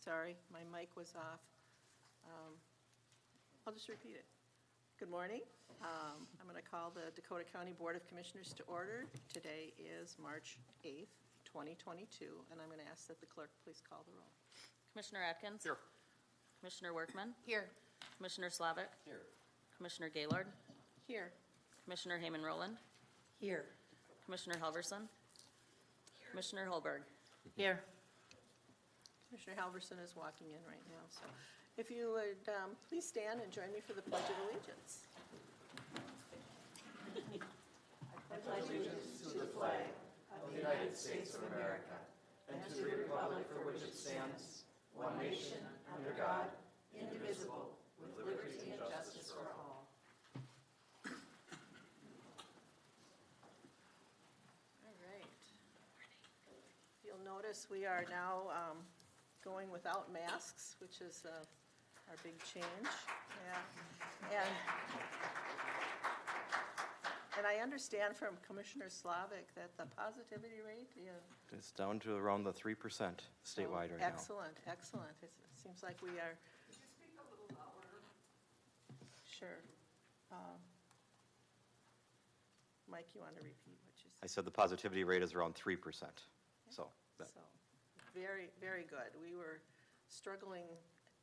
Sorry, my mic was off. I'll just repeat it. Good morning. I'm going to call the Dakota County Board of Commissioners to order. Today is March 8th, 2022, and I'm going to ask that the clerk please call the roll. Commissioner Atkins? Here. Commissioner Workman? Here. Commissioner Slavic? Here. Commissioner Gaylord? Here. Commissioner Hayman Roland? Here. Commissioner Halverson? Commissioner Holberg? Here. Commissioner Halverson is walking in right now, so if you would please stand and join me for the Pledge of Allegiance. I pledge allegiance to the flag of the United States of America and to the republic for which it stands, one nation, under God, indivisible, with liberty and justice for all. All right. You'll notice we are now going without masks, which is our big change. Yeah. And I understand from Commissioner Slavic that the positivity rate, It's down to around the 3% statewide right now. excellent, excellent. It seems like we are. Could you speak a little louder? Sure. Mike, you want to repeat what you I said? said the positivity rate is around 3%. So, that, So, very, very good. We were struggling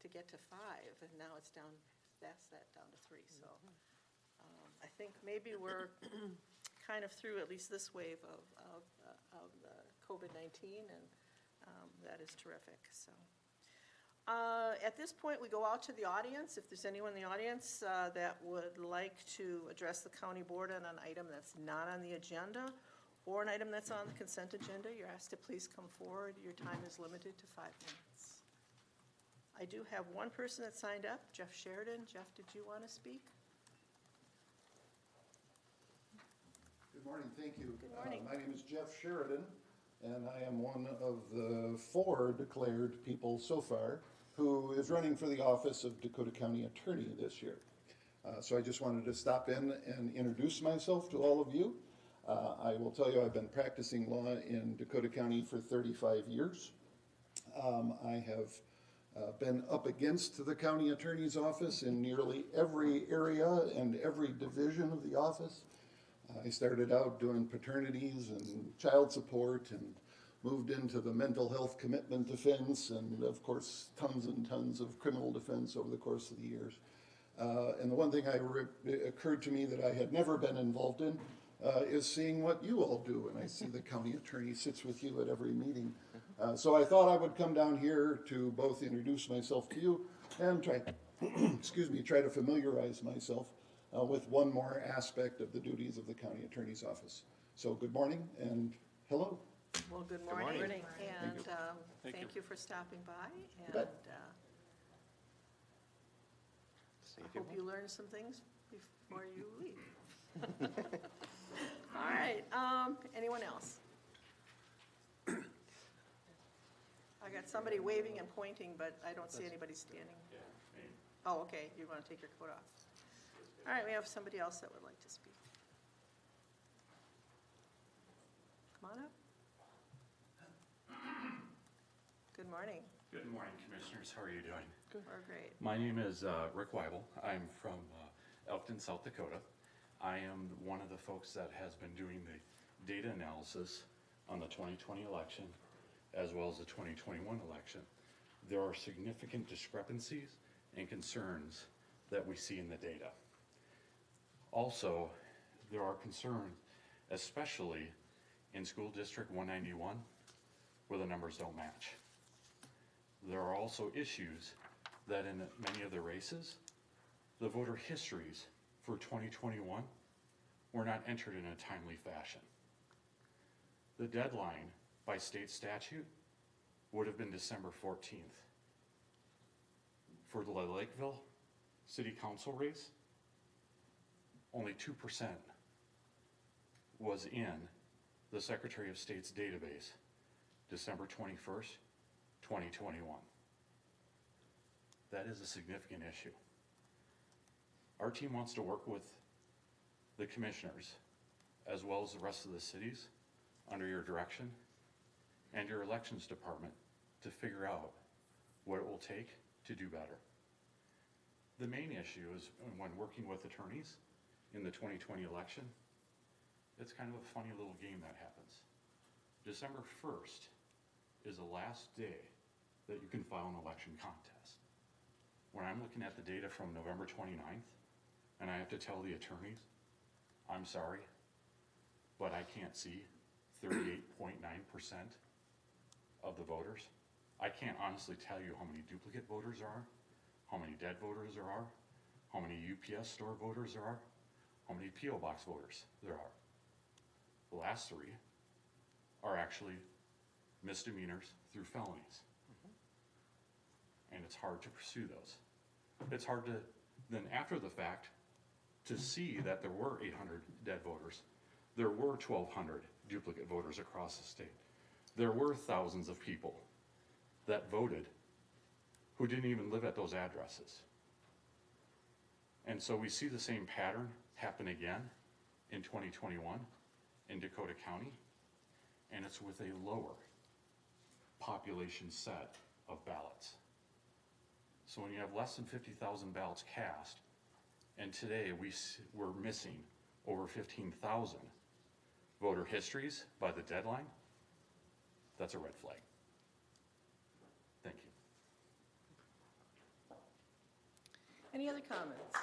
to get to 5, and now it's down, that's that down to 3. So I think maybe we're kind of through at least this wave of COVID-19, and that is terrific. So at this point, we go out to the audience. If there's anyone in the audience that would like to address the county board on an item that's not on the agenda, or an item that's on the consent agenda, you're asked to please come forward. Your time is limited to 5 minutes. I do have one person that signed up, Jeff Sheridan. Jeff, did you want to speak? Good morning, thank you. Good morning. My name is Jeff Sheridan, and I am one of the 4 declared people so far who is running for the office of Dakota County Attorney this year. So I just wanted to stop in and introduce myself to all of you. I will tell you I've been practicing law in Dakota County for 35 years. I have been up against the county attorney's office in nearly every area and every division of the office. I started out doing paternities and child support and moved into the mental health commitment defense and, of course, tons and tons of criminal defense over the course of the years. And the one thing occurred to me that I had never been involved in is seeing what you all do, and I see the county attorney sits with you at every meeting. So I thought I would come down here to both introduce myself to you and try, try to familiarize myself with one more aspect of the duties of the county attorney's office. So good morning and hello. Well, good morning. morning. And thank you for stopping by. And bet. see I if you hope you learned some things before you leave. All right, anyone else? I got somebody waving and pointing, but I don't see anybody standing. Oh, okay, you want to take your coat off. All right, we have somebody else that would like to speak. Come on up. Good morning. Good morning, Commissioners. How are you doing? We're great. My name is Rick Weibel. I'm from Elkton, South Dakota. I am one of the folks that has been doing the data analysis on the 2020 election as well as the 2021 election. There are significant discrepancies and concerns that we see in the data. Also, there are concerns, especially in School District 191, where the numbers don't match. There are also issues that in many of the races, the voter histories for 2021 were not entered in a timely fashion. The deadline by state statute would have been December 14th. For the Lakeville City Council race, only 2% was in the Secretary of State's database December 21st, 2021. That is a significant issue. Our team wants to work with the commissioners as well as the rest of the cities under your direction and your elections department to figure out what it will take to do better. The main issue is when working with attorneys in the 2020 election, it's kind of a funny little game that happens. December 1st is the last day that you can file an election contest. When I'm looking at the data from November 29th, and I have to tell the attorneys, I'm sorry, but I can't see 38.9% of the voters. I can't honestly tell you how many duplicate voters there are, how many dead voters there are, how many UPS store voters there are, how many PO box voters there are. The last three are actually misdemeanors through felonies. And it's hard to pursue those. It's hard to, then after the fact, to see that there were 800 dead voters. There were 1,200 duplicate voters across the state. There were thousands of people that voted who didn't even live at those addresses. And so we see the same pattern happen again in 2021 in Dakota County, and it's with a lower population set of ballots. So when you have less than 50,000 ballots cast, and today we're missing over 15,000 voter histories by the deadline, that's a red flag. Thank you. Any other comments?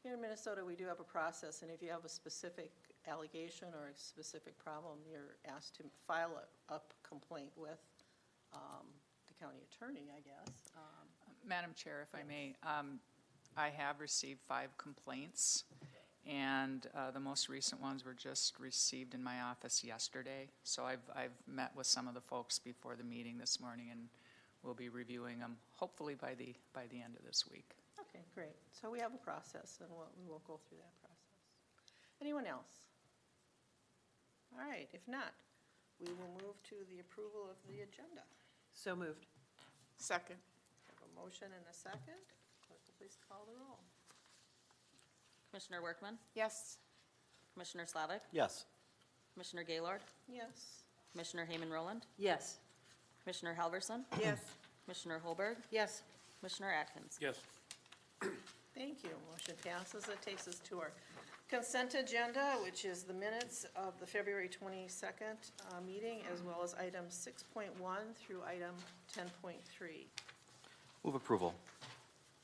Here in Minnesota, we do have a process, and if you have a specific allegation or a specific problem, you're asked to file a complaint with the county attorney, I guess. Madam Chair, if I may, I have received 5 complaints, and the most recent ones were just received in my office yesterday. So I've met with some of the folks before the meeting this morning, and we'll be reviewing them hopefully by the end of this week. Okay, great. So we have a process, and we will go through that process. Anyone else? All right, if not, we will move to the approval of the agenda. So moved. Second. Have a motion and a second. Clerk will please call the roll. Commissioner Workman, Yes. Commissioner Slavic, Yes. Commissioner Gaylord, Yes. Commissioner Hayman Roland, Yes. Commissioner Halverson, Yes. Commissioner Holberg, Yes. Commissioner Atkins. Yes. Thank you. Motion passes. That takes us to our consent agenda, which is the minutes of the February 22nd meeting, as well as items 6.1 through item 10.3. Move approval.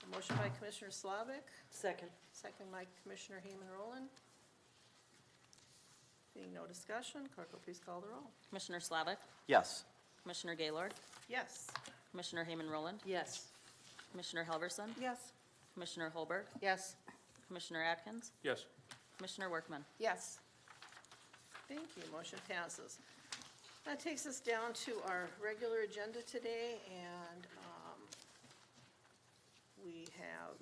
A motion by Commissioner Slavic, Second. second by Commissioner Hayman Roland. Being no discussion, clerk will please call the roll. Commissioner Slavic, Yes. Commissioner Gaylord, Yes. Commissioner Hayman Roland, Yes. Commissioner Halverson, Yes. Commissioner Holberg, Yes. Commissioner Atkins, Yes. Commissioner Workman. Yes. Thank you. Motion passes. That takes us down to our regular agenda today, and we have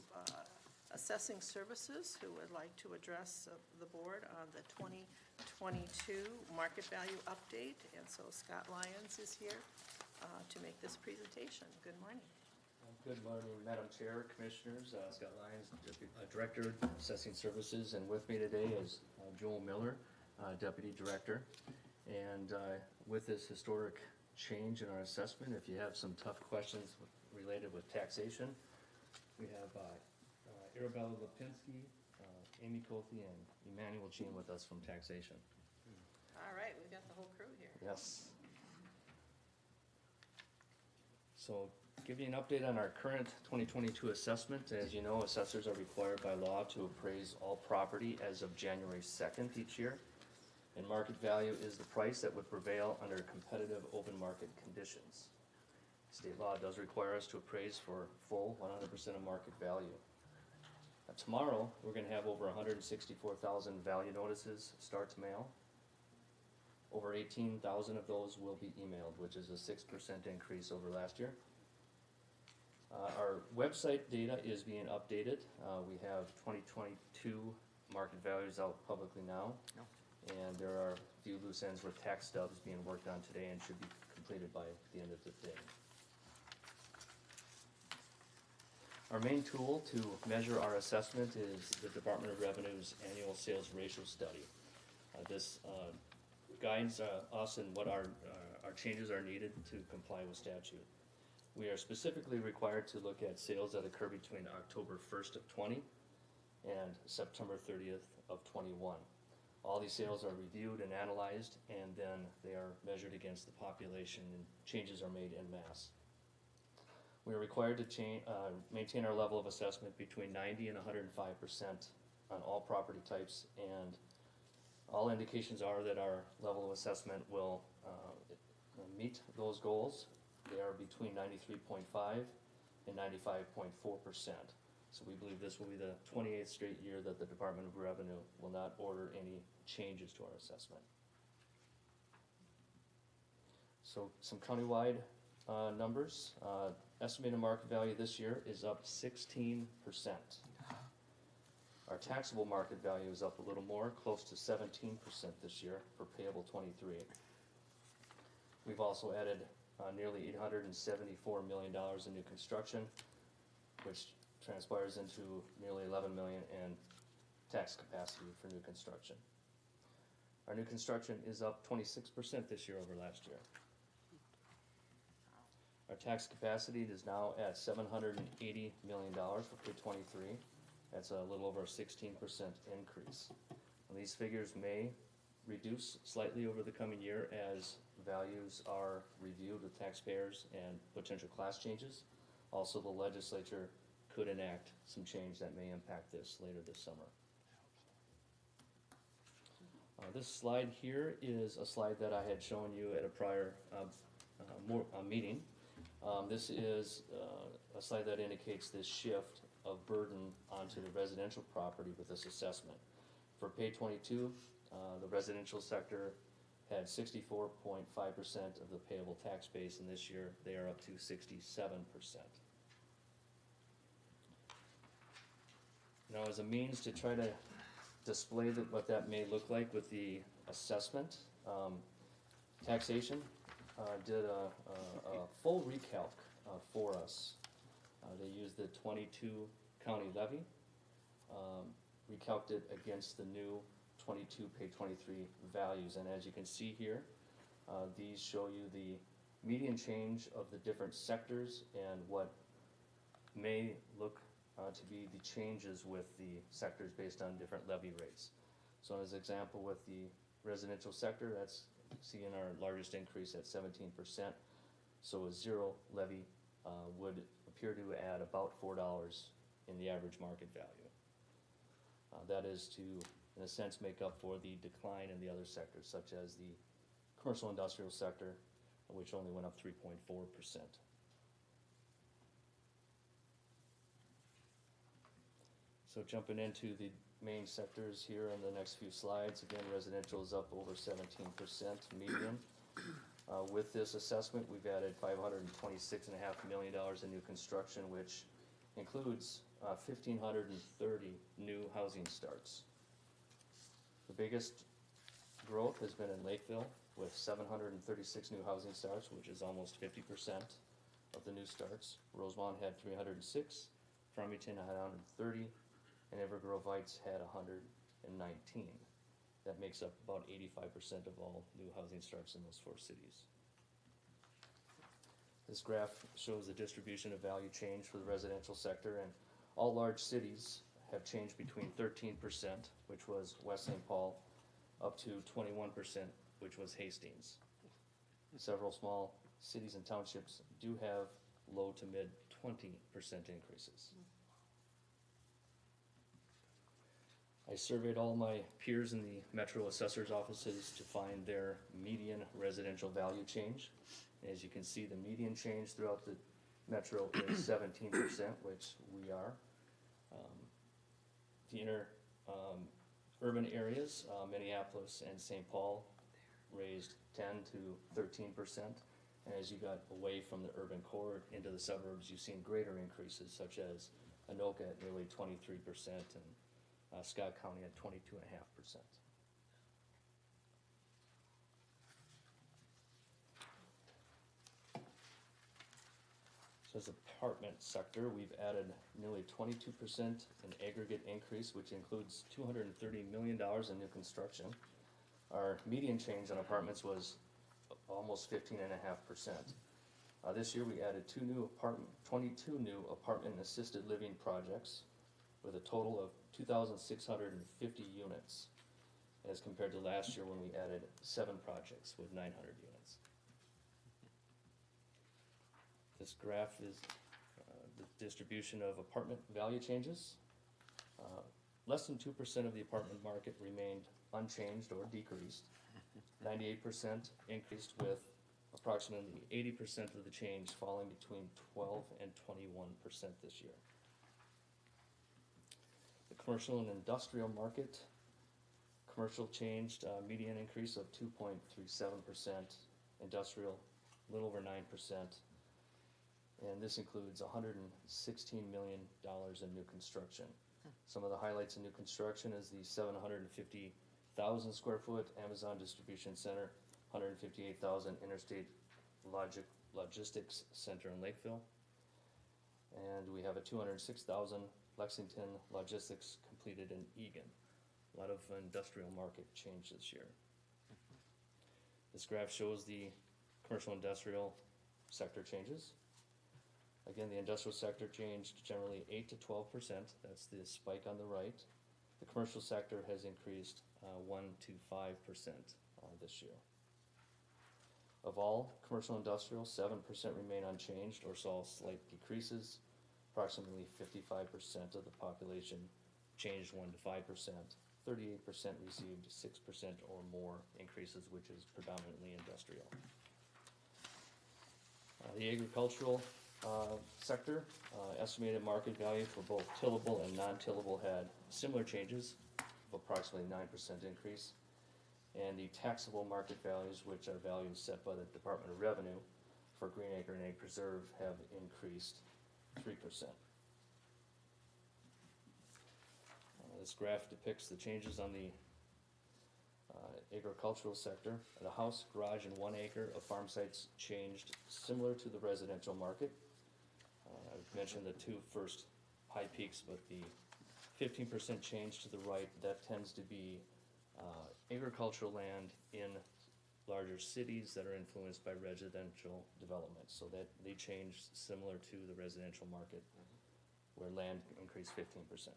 Assessing Services who would like to address the board on the 2022 market value update. And so Scott Lyons is here to make this presentation. Good morning. Good morning, Madam Chair, Commissioners. Scott Lyons, Director, Assessing Services, and with me today is Joel Miller, Deputy Director. And with this historic change in our assessment, if you have some tough questions related with taxation, we have Arabella Lipinski, Amy Kothi, and Emmanuel Jean with us from Taxation. All right, we've got the whole crew here. Yes. So, give you an update on our current 2022 assessment. As you know, assessors are required by law to appraise all property as of January 2nd each year. And market value is the price that would prevail under competitive open market conditions. State law does require us to appraise for full 100% of market value. Tomorrow, we're gonna have over 164,000 value notices start to mail. Over 18,000 of those will be emailed, which is a 6% increase over last year. Our website data is being updated. We have 2022 market values out publicly now. And there are a few loose ends with tax stubs being worked on today and should be completed by the end of the day. Our main tool to measure our assessment is the Department of Revenue's annual sales ratio study. This guides us in what our changes are needed to comply with statute. We are specifically required to look at sales that occur between October 1st of 20 and September 30th of 21. All these sales are reviewed and analyzed, and then they are measured against the population, and changes are made en masse. We are required to maintain our level of assessment between 90 and 105% on all property types, and all indications are that our level of assessment will meet those goals. They are between 93.5 and 95.4%. So we believe this will be the 28th straight year that the Department of Revenue will not order any changes to our assessment. So some countywide numbers. Estimated market value this year is up 16%. Our taxable market value is up a little more, close to 17% this year for payable 23. We've also added nearly $874 million in new construction, which transpires into nearly 11 million in tax capacity for new construction. Our new construction is up 26% this year over last year. Our tax capacity is now at $780 million for K23. That's a little over a 16% increase. And these figures may reduce slightly over the coming year as values are reviewed with taxpayers and potential class changes. Also, the legislature could enact some change that may impact this later this summer. This slide here is a slide that I had shown you at a prior meeting. This is a slide that indicates this shift of burden onto the residential property with this assessment. For pay 22, the residential sector had 64.5% of the payable tax base, and this year they are up to 67%. Now, as a means to try to display what that may look like with the assessment, taxation did a full recalc for us. They used the 22 county levy, recalced it against the new 22 pay 23 values, and as you can see here, these show you the median change of the different sectors and what may look to be the changes with the sectors based on different levy rates. So as an example, with the residential sector, that's seeing our largest increase at 17%. So a zero levy would appear to add about $4 in the average market value. That is to, in a sense, make up for the decline in the other sectors, such as the commercial industrial sector, which only went up 3.4%. So jumping into the main sectors here in the next few slides, again, residential is up over 17% median. With this assessment, we've added $526.5 million in new construction, which includes 1,530 new housing starts. The biggest growth has been in Lakeville with 736 new housing starts, which is almost 50% of the new starts. Rosemont had 306, Farmington had 130, and Evergrove Heights had 119. That makes up about 85% of all new housing starts in those four cities. This graph shows the distribution of value change for the residential sector, and all large cities have changed between 13%, which was West St. Paul, up to 21%, which was Hastings. Several small cities and townships do have low to mid 20% increases. I surveyed all my peers in the Metro Assessor's offices to find their median residential value change. As you can see, the median change throughout the Metro is 17%, which we are. The inner urban areas, Minneapolis and St. Paul, raised 10 to 13%. And as you got away from the urban core into the suburbs, you've seen greater increases, such as Anoka at nearly 23% and Scott County at 22.5%. So as apartment sector, we've added nearly 22% in aggregate increase, which includes $230 million in new construction. Our median change on apartments was almost 15.5%. This year, we added 22 new apartment and assisted living projects with a total of 2,650 units, as compared to last year when we added 7 projects with 900 units. This graph is the distribution of apartment value changes. Less than 2% of the apartment market remained unchanged or decreased. 98% increased, with approximately 80% of the change falling between 12 and 21% this year. The commercial and industrial market, commercial changed median increase of 2.37%, industrial a little over 9%, and this includes $116 million in new construction. Some of the highlights in new construction is the 750,000 square foot Amazon Distribution Center, 158,000 Interstate Logistics Center in Lakeville, and we have a 206,000 Lexington Logistics completed in Eagan. A lot of industrial market change this year. This graph shows the commercial industrial sector changes. Again, the industrial sector changed generally 8 to 12%. That's the spike on the right. The commercial sector has increased 1 to 5% this year. Of all commercial industrial, 7% remain unchanged or saw slight decreases. Approximately 55% of the population changed 1 to 5%. 38% received 6% or more increases, which is predominantly industrial. The agricultural sector, estimated market value for both tillable and non-tillable had similar changes of approximately 9% increase. And the taxable market values, which are values set by the Department of Revenue for Green Acre and Egg Preserve, have increased 3%. This graph depicts the changes on the agricultural sector. The house, garage, and 1 acre of farm sites changed similar to the residential market. I've mentioned the 2 first high peaks, but the 15% change to the right, that tends to be agricultural land in larger cities that are influenced by residential development. So that they changed similar to the residential market, where land increased 15%.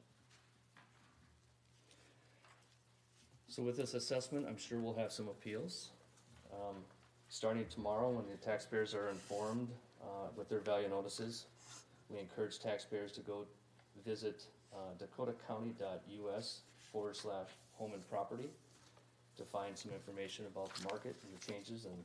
So with this assessment, I'm sure we'll have some appeals. Starting tomorrow, when the taxpayers are informed with their value notices, we encourage taxpayers to go visit dakotacounty.us/home and property to find some information about the market and the changes and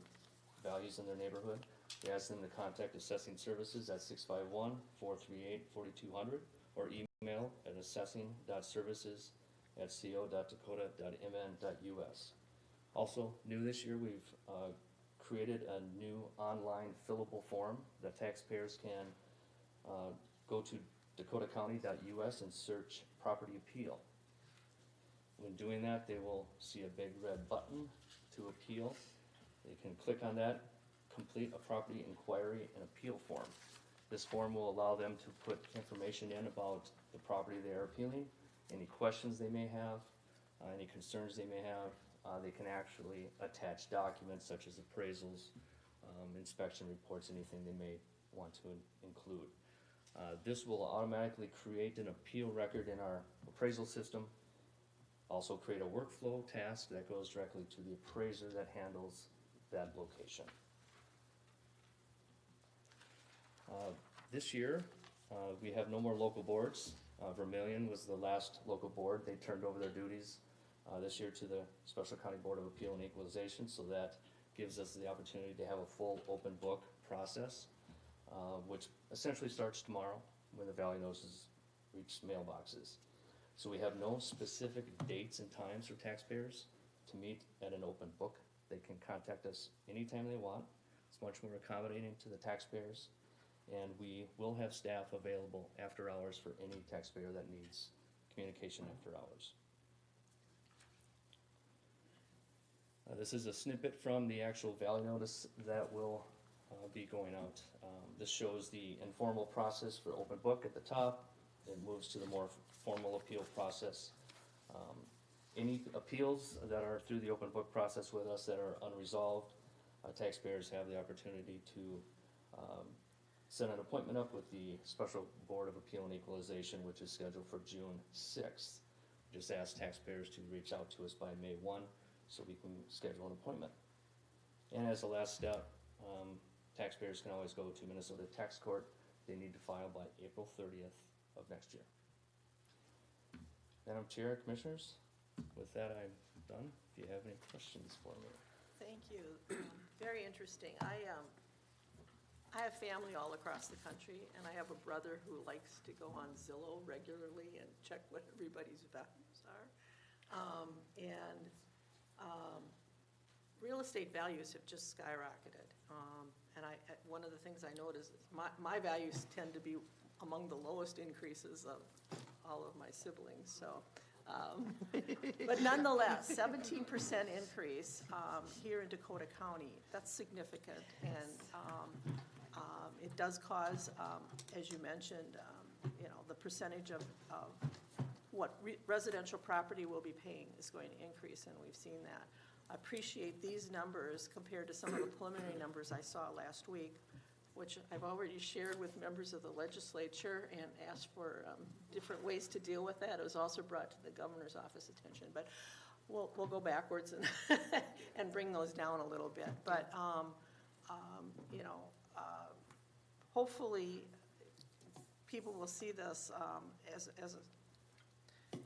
values in their neighborhood. We ask them to contact Assessing Services at 651-438-4200 or email at assessing.services@co.dakota.mn.us. Also, new this year, we've created a new online fillable form that taxpayers can go to dakotacounty.us and search property appeal. When doing that, they will see a big red button to appeal. They can click on that, complete a property inquiry and appeal form. This form will allow them to put information in about the property they are appealing, any questions they may have, any concerns they may have. They can actually attach documents such as appraisals, inspection reports, anything they may want to include. This will automatically create an appeal record in our appraisal system. Also create a workflow task that goes directly to the appraiser that handles that location. This year, we have no more local boards. Vermillion was the last local board. They turned over their duties this year to the Special County Board of Appeal and Equalization, so that gives us the opportunity to have a full open book process, which essentially starts tomorrow when the value notices reach mailboxes. So we have no specific dates and times for taxpayers to meet at an open book. They can contact us anytime they want. It's much more accommodating to the taxpayers, and we will have staff available after hours for any taxpayer that needs communication after hours. This is a snippet from the actual value notice that will be going out. This shows the informal process for open book at the top. It moves to the more formal appeal process. Any appeals that are through the open book process with us that are unresolved, taxpayers have the opportunity to set an appointment up with the Special Board of Appeal and Equalization, which is scheduled for June 6th. Just ask taxpayers to reach out to us by May 1 so we can schedule an appointment. And as a last step, taxpayers can always go to Minnesota Tax Court. They need to file by April 30th of next year. Madam Chair, Commissioners, with that, I'm done. If you have any questions for me. Thank you. Very interesting. I have family all across the country, and I have a brother who likes to go on Zillow regularly and check what everybody's values are. Real estate values have just skyrocketed. And one of the things I noticed is my values tend to be among the lowest increases of all of my siblings, so. But nonetheless, 17% increase here in Dakota County, that's significant. And it does cause, as you mentioned, the percentage of what residential property will be paying is going to increase, and we've seen that. I appreciate these numbers compared to some of the preliminary numbers I saw last week, which I've already shared with members of the legislature and asked for different ways to deal with that. It was also brought to the governor's office attention, but we'll go backwards and and bring those down a little bit. But hopefully people will see this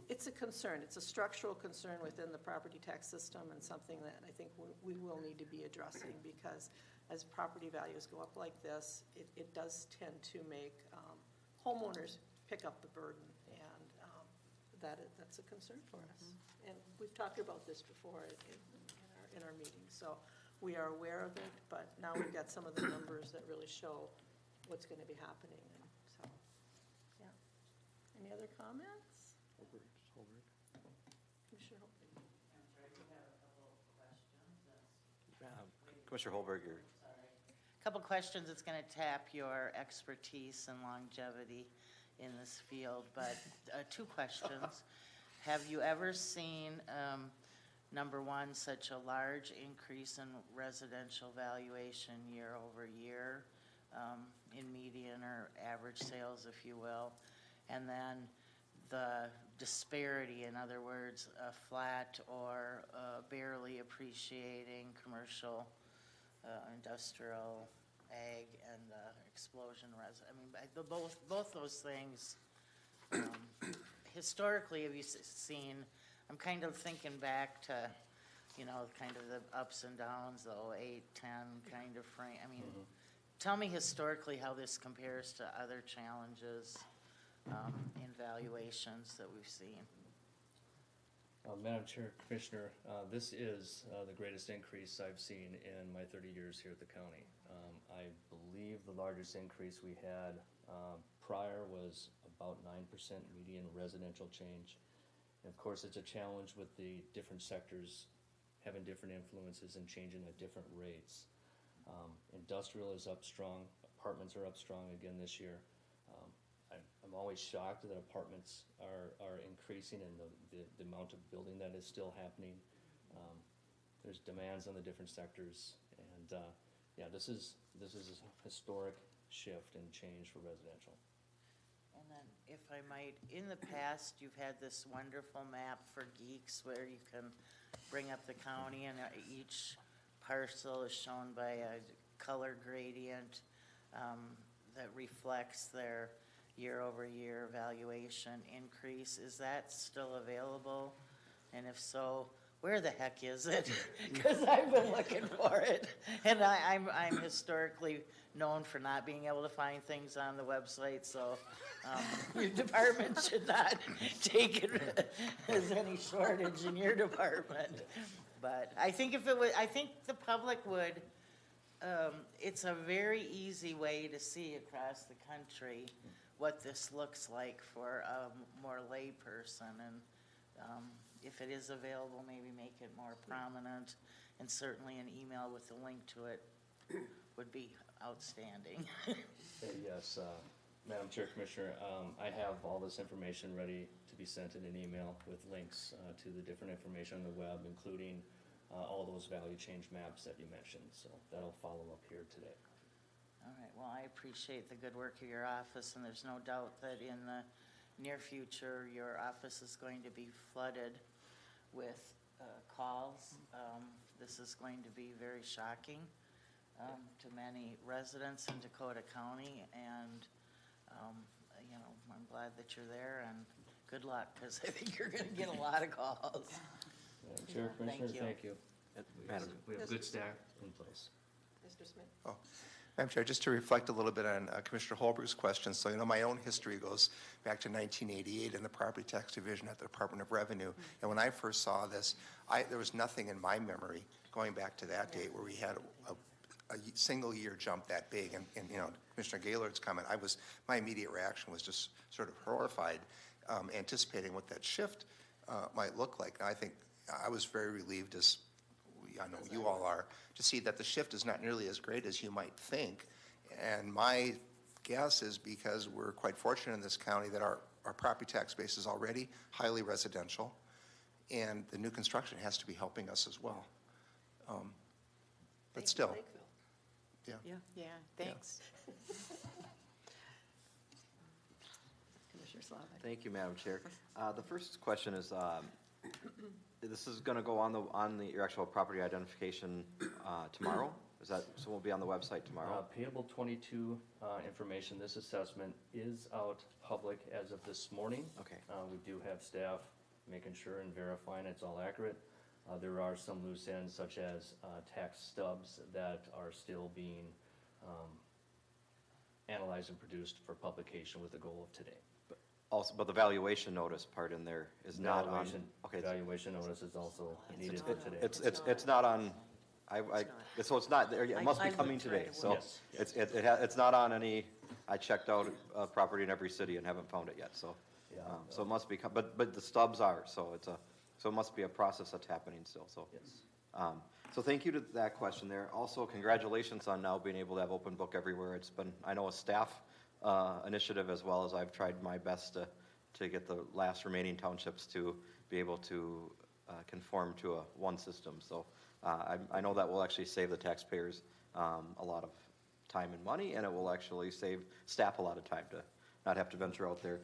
it's a concern. It's a structural concern within the property tax system, and something that I think we will need to be addressing, because as property values go up like this, it does tend to make homeowners pick up the burden, and that's a concern for us. And we've talked about this before in our meetings, so we are aware of it, but now we've got some of the numbers that really show what's going to be happening. And so, yeah. Any other comments? Commissioner Holberg. Commissioner Holberg, you're Couple questions. It's going to tap your expertise and longevity in this field, but two questions. Have you ever seen, number one, such a large increase in residential valuation year over year, in median or average sales, if you will? And then the disparity, in other words, a flat or barely appreciating commercial, industrial, ag, and explosion both those things, historically, have you seen, I'm kind of thinking back to, kind of the ups and downs, the 08, 10 kind of frame. Tell me historically how this compares to other challenges in valuations that we've seen. Madam Chair, Commissioner, this is the greatest increase I've seen in my 30 years here at the county. I believe the largest increase we had prior was about 9% median residential change. And of course, it's a challenge with the different sectors having different influences and changing at different rates. Industrial is up strong, apartments are up strong again this year. I'm always shocked that apartments are increasing, and the amount of building that is still happening. There's demands on the different sectors, and yeah, this is a historic shift and change for residential. And then, if I might, in the past, you've had this wonderful map for geeks where you can bring up the county, and each parcel is shown by a color gradient that reflects their year-over-year valuation increase. Is that still available? And if so, where the heck is it? Because I've been looking for it. And I'm historically known for not being able to find things on the website, so your department should not take it as any shortage in your department. But I think I think the public would, it's a very easy way to see across the country what this looks like for a more lay person, and if it is available, maybe make it more prominent, and certainly an email with a link to it would be outstanding. Yes, Madam Chair, Commissioner, I have all this information ready to be sent in an email with links to the different information on the web, including all those value change maps that you mentioned. So that'll follow up here today. All right, well, I appreciate the good work of your office, and there's no doubt that in the near future, your office is going to be flooded with calls. This is going to be very shocking to many residents in Dakota County, and, you know, I'm glad that you're there, and good luck, because I think you're going to get a lot of calls. Madam Chair, Yeah, thank Commissioner, you. thank you. Madam, We have good staff in place. Mr. Smith? Oh, Madam Chair, just to reflect a little bit on Commissioner Holberg's question. So, my own history goes back to 1988 in the Property Tax Division at the Department of Revenue. And when I first saw this, there was nothing in my memory going back to that date where we had a single year jump that big. And Commissioner Gaylord's comment, my immediate reaction was just sort of horrified, anticipating what that shift might look like. And I think I was very relieved, as I know you all are, to see that the shift is not nearly as great as you might think. And my guess is because we're quite fortunate in this county that our property tax base is already highly residential, and the new construction has to be helping us as well. But still, Lakeville. Yeah, thanks. Commissioner Slavic? Thank you, Madam Chair. The first question is, this is going to go on your actual property identification tomorrow? Is that, so we'll be on the website tomorrow? Payable 22 information, this assessment is out public as of this morning. Okay. We do have staff making sure and verifying it's all accurate. There are some loose ends, such as tax stubs that are still being analyzed and produced for publication with the goal of today. Also, but the valuation notice part in there is not on. Okay, Valuation notice is also needed for today. it's not on, so it's not there yet. It must be I coming looked right today. away. So it's not on any, I checked out a property in every city and haven't found it yet, so. Yeah. So it must be, but the stubs are, so so it must be a process that's happening still, so. Yes. So thank you to that question there. Also, congratulations on now being able to have open book everywhere. It's been, I know, a staff initiative, as well as I've tried my best to get the last remaining townships to be able to conform to one system. So I know that will actually save the taxpayers a lot of time and money, and it will actually save staff a lot of time to not have to venture out there.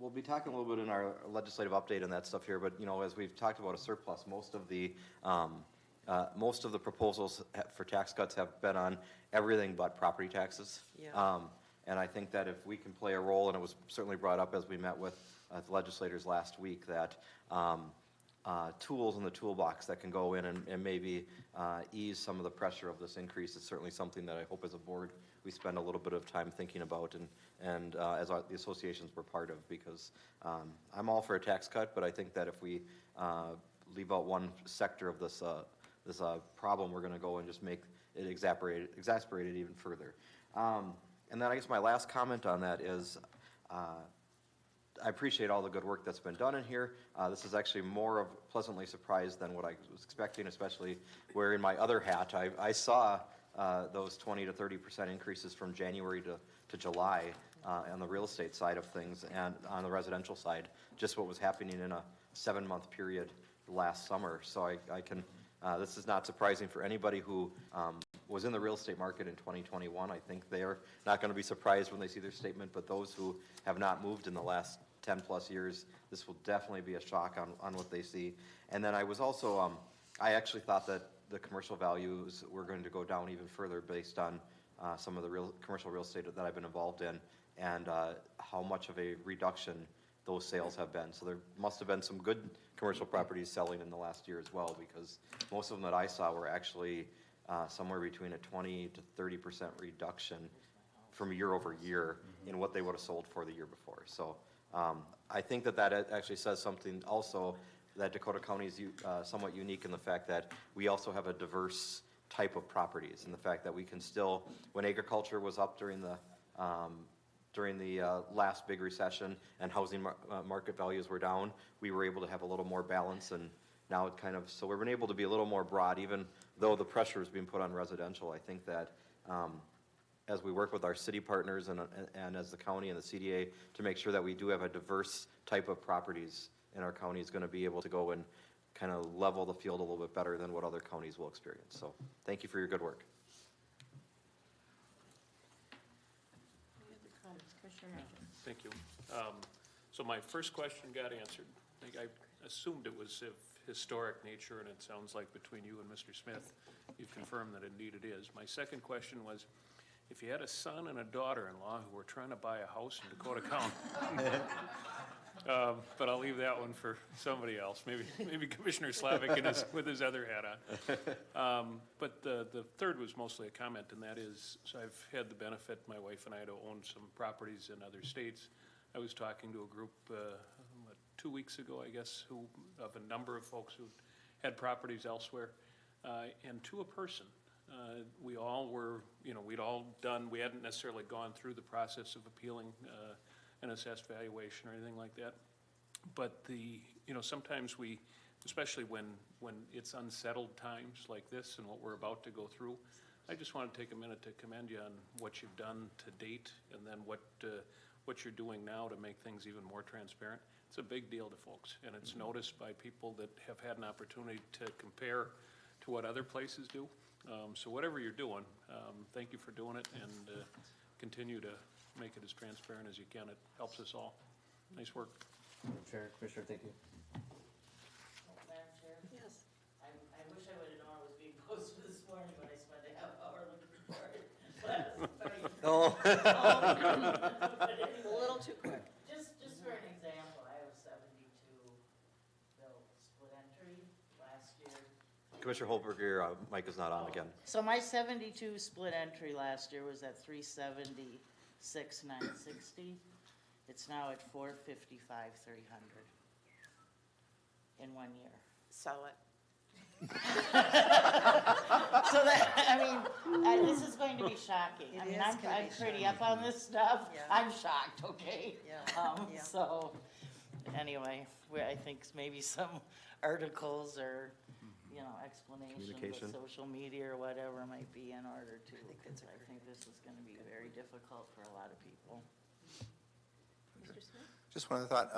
We'll be talking a little bit in our legislative update and that stuff here, but as we've talked about a surplus, most of the proposals for tax cuts have been on everything but property taxes. Yeah. And I think that if we can play a role, and it was certainly brought up as we met with the legislators last week, that tools in the toolbox that can go in and maybe ease some of the pressure of this increase is certainly something that I hope as a board we spend a little bit of time thinking about, and as the associations were part of, because I'm all for a tax cut, but I think that if we leave out one sector of this problem, we're going to go and just make it exasperate it even further. And then I guess my last comment on that is I appreciate all the good work that's been done in here. This is actually more of pleasantly surprised than what I was expecting, especially where in my other hat I saw those 20 to 30% increases from January to July on the real estate side of things, and on the residential side, just what was happening in a 7-month period last summer. So I can, this is not surprising for anybody who was in the real estate market in 2021. I think they're not going to be surprised when they see their statement, but those who have not moved in the last 10 plus years, this will definitely be a shock on what they see. And then I was also, I actually thought that the commercial values were going to go down even further based on some of the commercial real estate that I've been involved in, and how much of a reduction those sales have been. So there must have been some good commercial properties selling in the last year as well, because most of them that I saw were actually somewhere between a 20 to 30% reduction from year over year in what they would have sold for the year before. So I think that actually says something also, that Dakota County is somewhat unique in the fact that we also have a diverse type of properties, and the fact that we can still, when agriculture was up during the last big recession and housing market values were down, we were able to have a little more balance, and now it kind of, so we've been able to be a little more broad, even though the pressure is being put on residential. I think that as we work with our city partners and as the county and the CDA to make sure that we do have a diverse type of properties in our county is going to be able to go and kind of level the field a little bit better than what other counties will experience. So thank you for your good work. Any other comments? Commissioner Matthews? Thank you. So my first question got answered. I assumed it was of historic nature, and it sounds like between you and Mr. Smith, you've confirmed that indeed it is. My second question was, if you had a son and a daughter-in-law who were trying to buy a house in Dakota County, but I'll leave that one for somebody else, maybe Commissioner Slavic with his other hat on. But the third was mostly a comment, and that is, so I've had the benefit, my wife and I, to own some properties in other states. I was talking to a group 2 weeks ago, I guess, of a number of folks who had properties elsewhere, and to a person. We all were, we'd all done, we hadn't necessarily gone through the process of appealing an assessed valuation or anything like that. But sometimes we, especially when it's unsettled times like this and what we're about to go through, I just want to take a minute to commend you on what you've done to date and then what you're doing now to make things even more transparent. It's a big deal to folks, and it's noticed by people that have had an opportunity to compare to what other places do. So whatever you're doing, thank you for doing it, and continue to make it as transparent as you can. It helps us all. Nice work. Madam Chair, Commissioner, thank you. Madam Chair, Yes. I wish I would have known it was being posted this morning, but I spent a half hour looking for it last night. Oh. But anyway, A little too quick. just for an example, I have 72 built split entry last year. Commissioner Holberg, your mic is not on again. So my 72 split entry last year was at 376,960. It's now at 455,300 in 1 year. Sell it. So that, this is going to be shocking. It I mean, is I'm gonna be pretty up on this stuff. Yeah. I'm shocked, okay? Yeah. Yeah. So, anyway, I think maybe some articles or, explanation Communication. with social media or whatever might be in order to. I think this is gonna be very difficult for a lot of people. Mr. Smith? Just one other thought,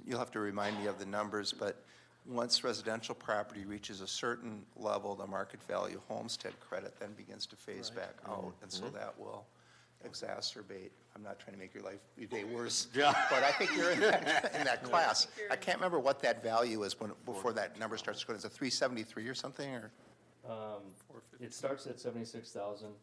you'll have to remind me of the numbers, but once residential property reaches a certain level, the market value homestead credit then begins to phase back out, and so that will exacerbate. I'm not trying to make your day worse, but I think you're in that class. I can't remember what that value is before that number starts going. Is it 373 or something, or? It starts at 76,000, and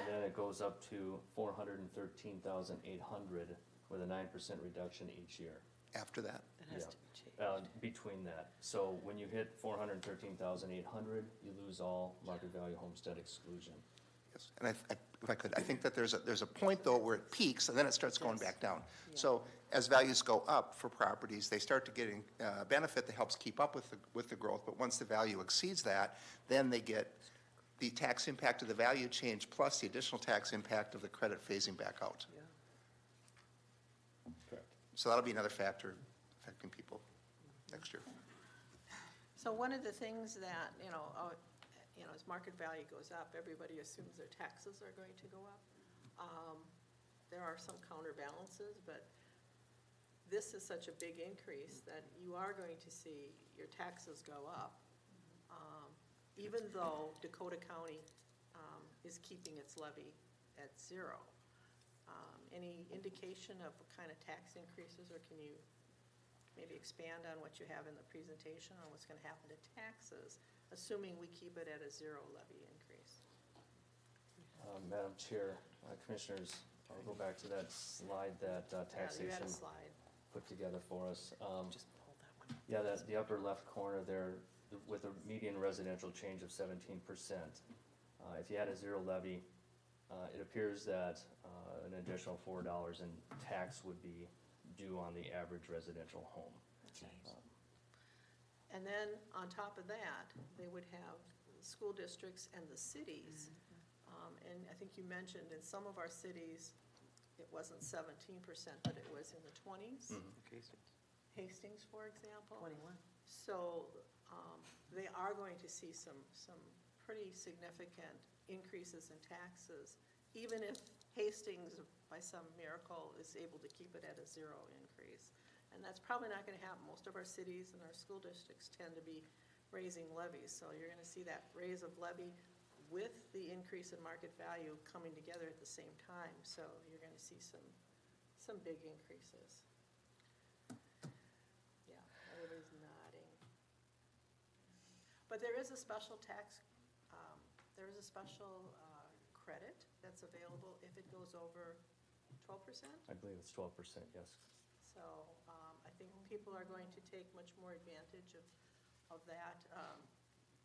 then it goes up to 413,800 with a 9% reduction each year. After that? That has to be changed. Between that. So when you hit 413,800, you lose all market value homestead exclusion. Yes, and if I could, I think that there's a point though where it peaks and then it starts going back down. So as values go up for properties, they start to get a benefit that helps keep up with the growth. But once the value exceeds that, then they get the tax impact of the value change plus the additional tax impact of the credit phasing back out. Correct. So that'll be another factor affecting people next year. So one of the things that, as market value goes up, everybody assumes their taxes are going to go up. There are some counterbalances, but this is such a big increase that you are going to see your taxes go up, even though Dakota County is keeping its levy at 0. Any indication of what kind of tax increases, or can you maybe expand on what you have in the presentation on what's going to happen to taxes, assuming we keep it at a 0 levy increase? Madam Chair, Commissioners, I'll go back to that slide that Yeah, you taxation had a slide. put together for us. Just pull that one. Yeah, the upper left corner there, with a median residential change of 17%. If you had a 0 levy, it appears that an additional $4 in tax would be due on the average residential home. And then on top of that, they would have school districts and the cities. And I think you mentioned in some of our cities, it wasn't 17%, but it was in the 20s. Hastings, for example. 21. So they are going to see some pretty significant increases in taxes even if Hastings, by some miracle, is able to keep it at a 0 increase. And that's probably not gonna happen. Most of our cities and our school districts tend to be raising levies. So you're gonna see that raise of levy with the increase in market value coming together at the same time. So you're gonna see some big increases. Yeah, everybody's nodding. But there is a special tax, there is a special credit that's available if it goes over 12%. I believe it's 12%, yes. So I think people are going to take much more advantage of that,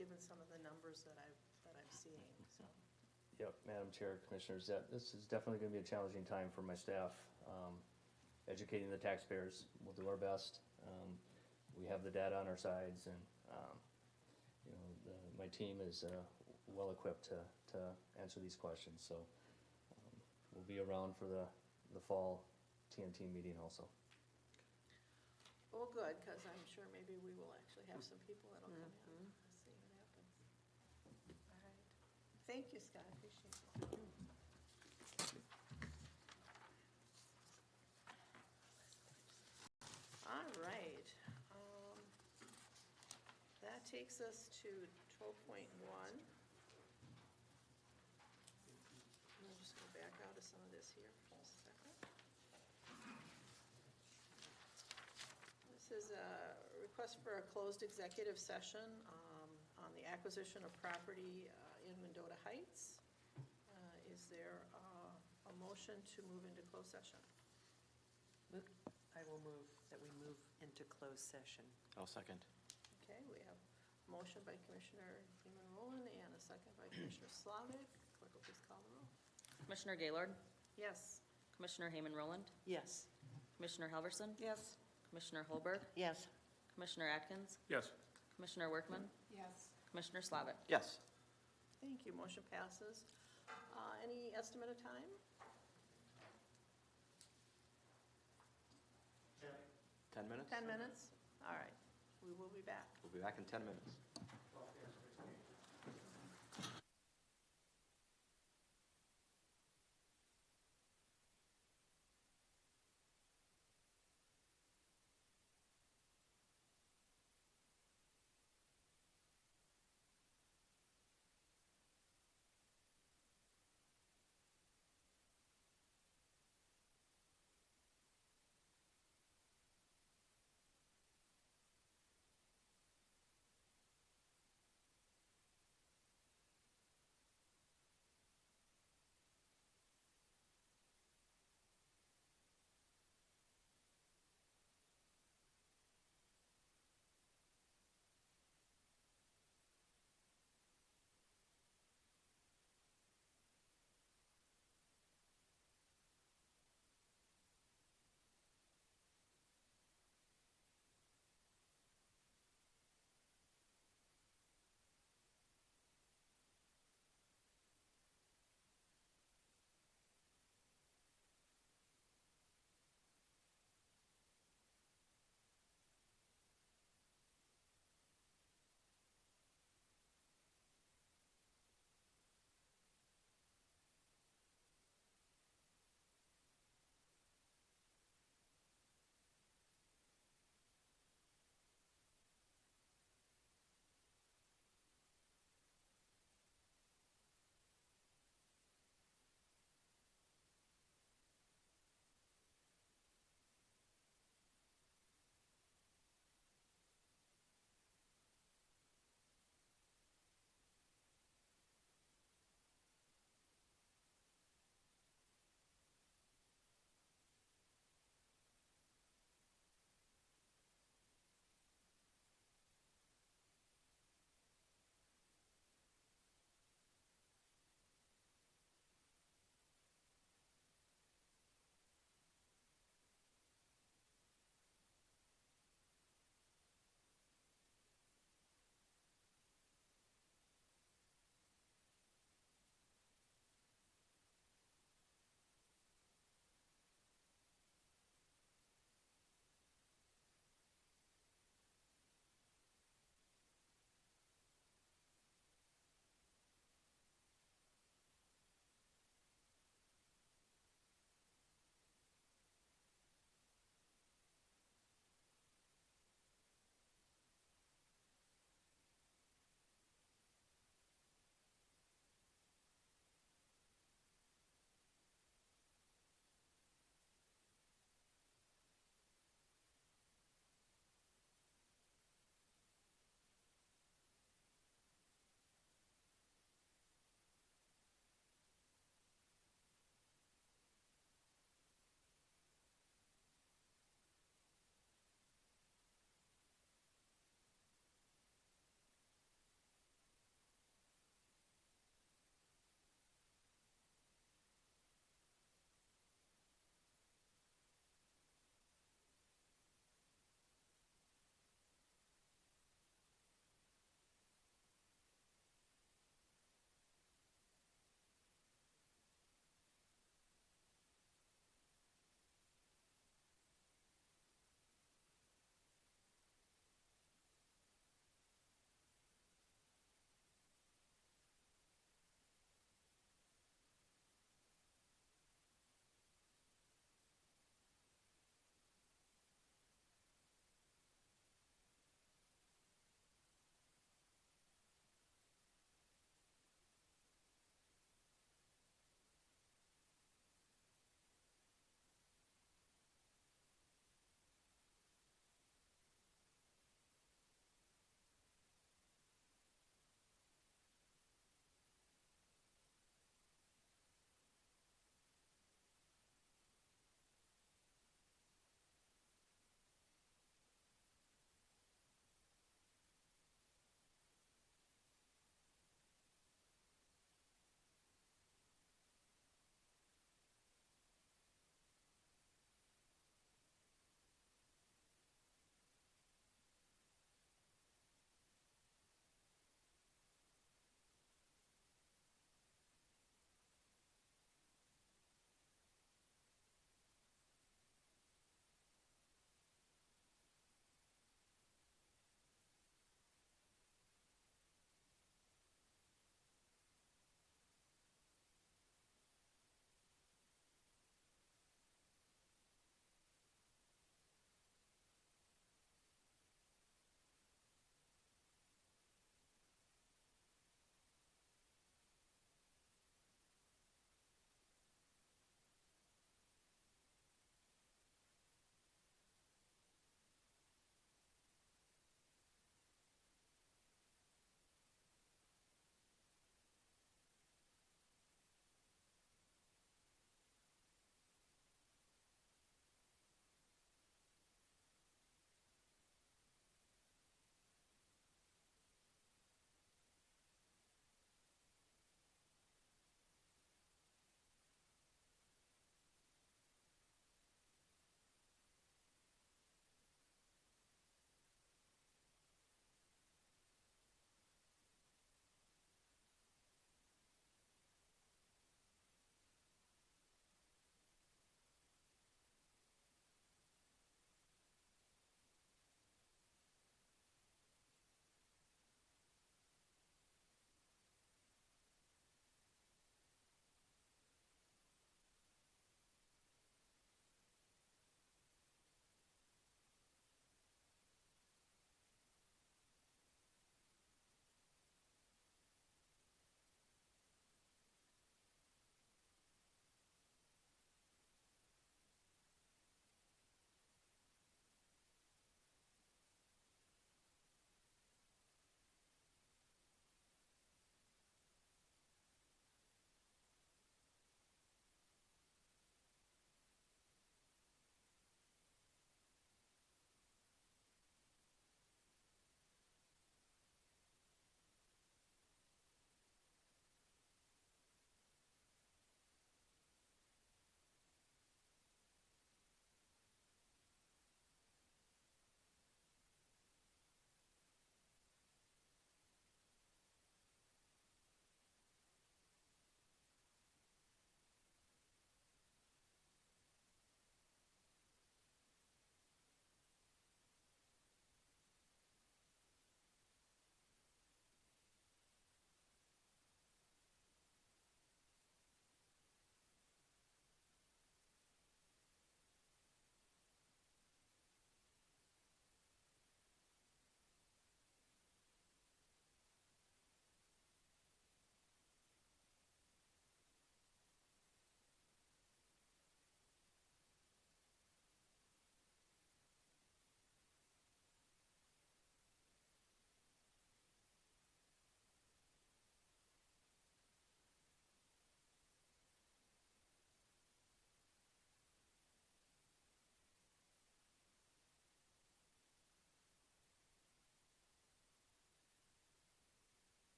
given some of the numbers that I'm seeing, so. Yep, Madam Chair, Commissioners, this is definitely going to be a challenging time for my staff. Educating the taxpayers, we'll do our best. We have the data on our sides, and my team is well-equipped to answer these questions. So we'll be around for the fall TNT meeting also. Well, good, because I'm sure maybe we will actually have some people that'll come in. We'll see what happens. All right. Thank you, Scott, appreciate it. All right. That takes us to 12.1. We'll just go back out of some of this here for a second. This is a request for a closed executive session on the acquisition of property in Mendota Heights. Is there a motion to move into closed session? I will move that we move into closed session. I'll second. Okay, we have a motion by Commissioner Heeman Roland and a second by Commissioner Slavic. Clerk will please call the roll. Commissioner Gaylord? Yes. Commissioner Hayman Roland? Yes. Commissioner Helverson? Yes. Commissioner Holberg? Yes. Commissioner Atkins? Yes. Commissioner Workman? Yes. Commissioner Slavic? Yes. Thank you, motion passes. Any estimate of time? 10 minutes? 10 minutes? All right, we will be back. We'll be back in 10 minutes.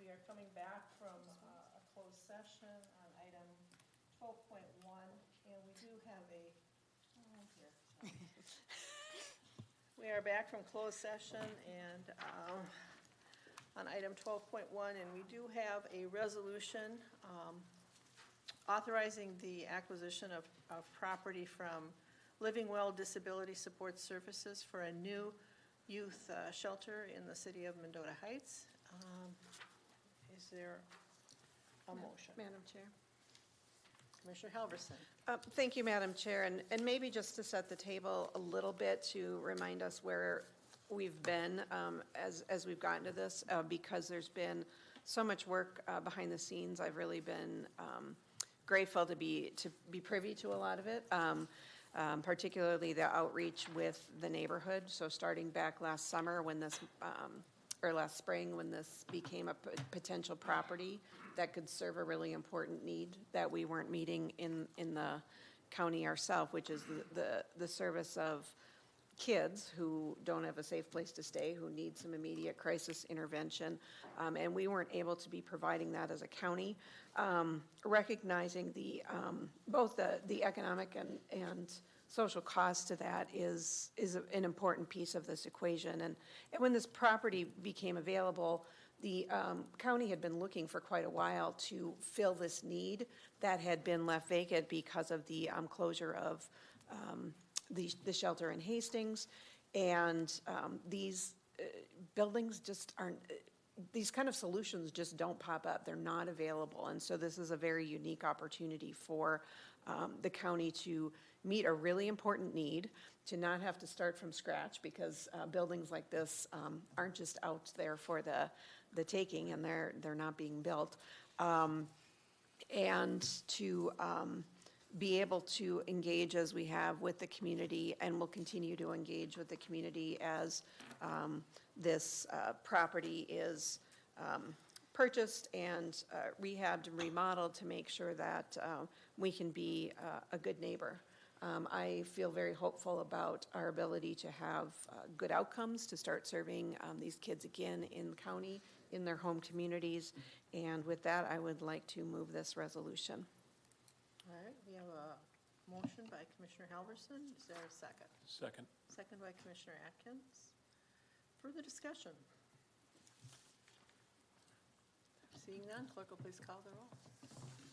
we are coming back from a closed session on item 12.1, and we do have a, here, sorry. We are back from closed session and on item 12.1, and we do have a resolution authorizing the acquisition of property from Living Well Disability Support Services for a new youth shelter in the city of Mendota Heights. Is there a motion? Madam Chair. Commissioner Helverson. Thank you, Madam Chair, and maybe just to set the table a little bit to remind us where we've been as we've gotten to this, because there's been so much work behind the scenes. I've really been grateful to be privy to a lot of it, particularly the outreach with the neighborhood. So starting back last summer when this, or last spring when this became a potential property that could serve a really important need that we weren't meeting in the county ourselves, which is the service of kids who don't have a safe place to stay, who need some immediate crisis intervention. And we weren't able to be providing that as a county, recognizing both the economic and social cost to that is an important piece of this equation. And when this property became available, the county had been looking for quite a while to fill this need that had been left vacant because of the closure of the shelter in Hastings. And these buildings just aren't, these kind of solutions just don't pop up. They're not available. And so this is a very unique opportunity for the county to meet a really important need, to not have to start from scratch, because buildings like this aren't just out there for the taking, and they're not being built. And to be able to engage as we have with the community, and will continue to engage with the community as this property is purchased and rehabbed and remodeled, to make sure that we can be a good neighbor. I feel very hopeful about our ability to have good outcomes, to start serving these kids again in the county, in their home communities. And with that, I would like to move this resolution. All right, we have a motion by Commissioner Helverson. Is there a second? Second. Second by Commissioner Atkins. Further discussion? Seeing none, clerk will please call the roll.